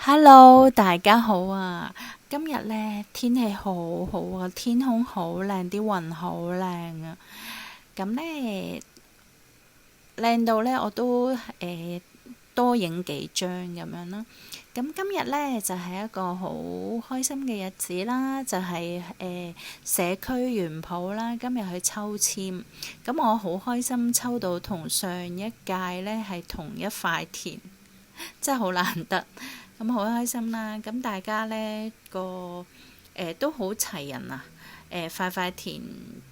Hello，大家好啊！今日呢天氣好好啊，天空好靚，啲雲好靚啊。咁呢靚到呢，我都多影幾張咁樣啦。咁今日呢，就係一個好開心嘅日子啦，就係社區園圃啦。今日去抽籤，咁我好開心抽到同上一屆呢係同一塊田，真係好難得。咁好開心啦！咁大家呢個都好齊人啊！塊塊田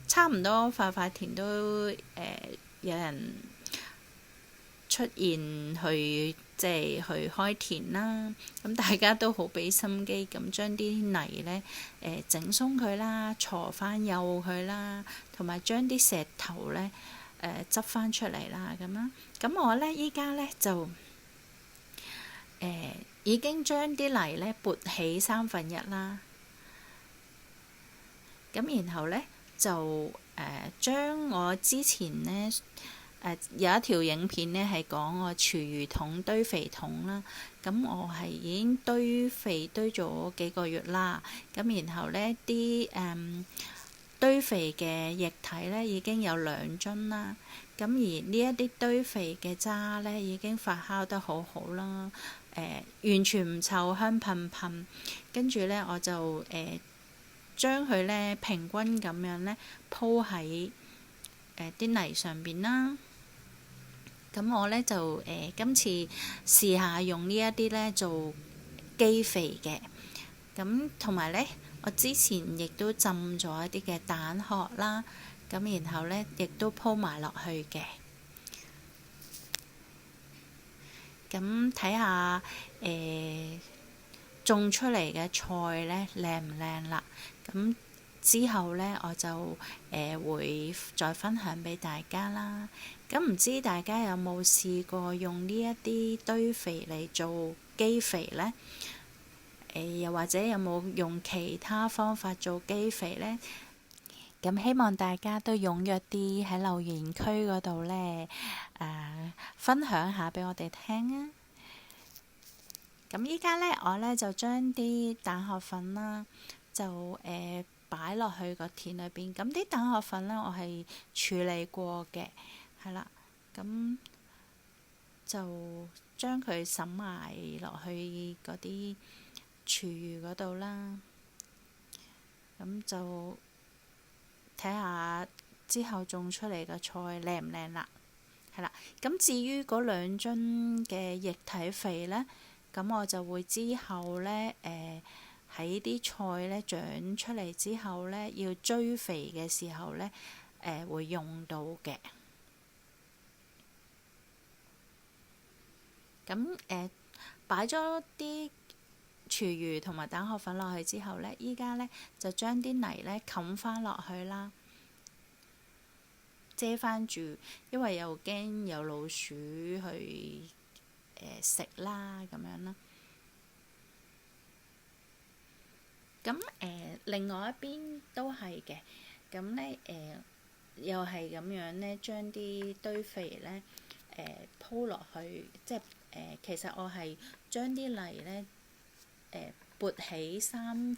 差唔多，塊塊田都有人出現去，即係去開田啦。咁大家都好俾心機咁將啲泥呢整鬆佢啦，鋤翻幼佢啦，同埋將啲石頭呢執翻出嚟啦咁啦。咁我呢依家呢就已經將啲泥呢撥起1/3啦，咁然後呢，就將我之前呢有一條影片呢係講我廚餘桶堆肥桶啦，咁我係已經堆肥堆咗幾個月啦，咁然後呢啲堆肥嘅液體呢已經有2樽啦，咁而呢一啲堆肥嘅渣呢已經發酵得好好啦。完全唔臭，香噴噴。跟住呢，我就將佢呢平均咁樣呢鋪喺啲泥上邊啦。咁我呢，就今次試下用呢一啲呢做基肥嘅。咁同埋呢，我之前亦都浸咗一啲嘅蛋殼啦。咁然後呢，亦都鋪埋落去嘅。咁睇下種出嚟嘅菜呢靚唔靚啦。咁之後呢，我就會再分享俾大家啦。咁唔知大家有冇試過用呢一啲堆肥嚟做基肥呢？又或者有冇用其他方法做基肥呢？咁希望大家都踴躍啲喺留言區嗰度呢，分享下俾我哋聽啊！咁依家呢，我呢就將啲蛋殼粉啦，就擺落去個田裏邊。咁啲蛋殼粉呢，我係處理過嘅，係啦。咁就將佢滲埋落去嗰啲廚餘嗰度啦。咁就睇下之後種出嚟嘅菜靚唔靚啦，係啦。咁至於嗰2樽嘅液體肥呢，咁我就會之後呢，喺啲菜呢長出嚟之後呢，要追肥嘅時候呢，會用到嘅。咁擺咗啲廚餘同埋蛋殼粉落去之後呢，依家呢，就將啲泥呢冚翻落去啦，遮翻住，因為又驚有老鼠去食啦咁樣啦。咁另外一邊都係嘅，咁呢，又係咁樣呢，將啲堆肥呢鋪落去，即係其實我係將啲泥呢撥起1/3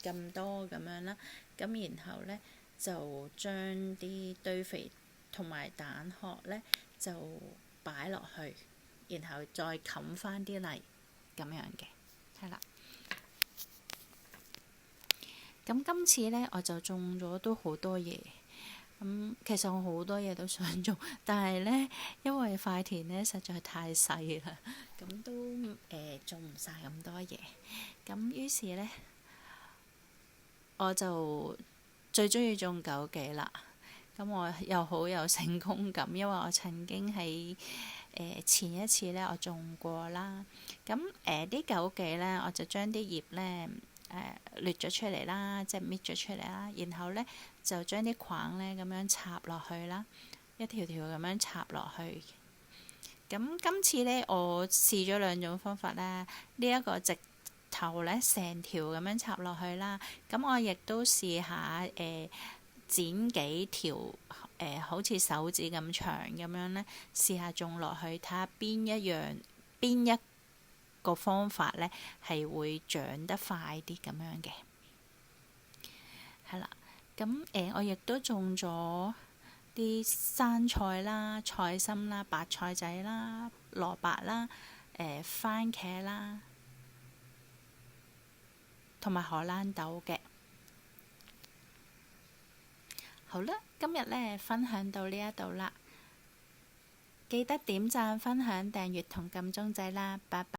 咁多咁樣啦，咁然後呢，就將啲堆肥同埋蛋殼呢就擺落去，然後再冚翻啲泥咁樣嘅，係啦。咁今次呢，我就種咗都好多嘢。其實我好多嘢都想種，但係呢，因為塊田呢實在太細啦，咁都種唔晒咁多嘢。咁於是呢，我就最中意種枸杞啦。咁我又好有成功感，因為我曾經喺前一次呢，我種過啦。咁啲枸杞呢，我就將啲葉呢掠咗出嚟啦，即係搣咗出嚟啦。然後呢，就將啲框呢咁樣插落去啦，一條條咁樣插落去。咁今次呢，我試咗2種方法啦。呢一個直頭呢，成條咁樣插落去啦。咁我亦都試下剪幾條好似手指咁長咁樣呢，試下種落去，睇下邊一個方法咧係會長得快啲咁樣嘅。係啦，咁我亦都種咗啲生菜啦、菜心啦、白菜仔啦、蘿蔔啦、番茄啦，同埋荷蘭豆嘅。好啦，今日咧分享到呢一度啦，記得點讚、分享、訂閱同撳鐘仔啦，拜拜。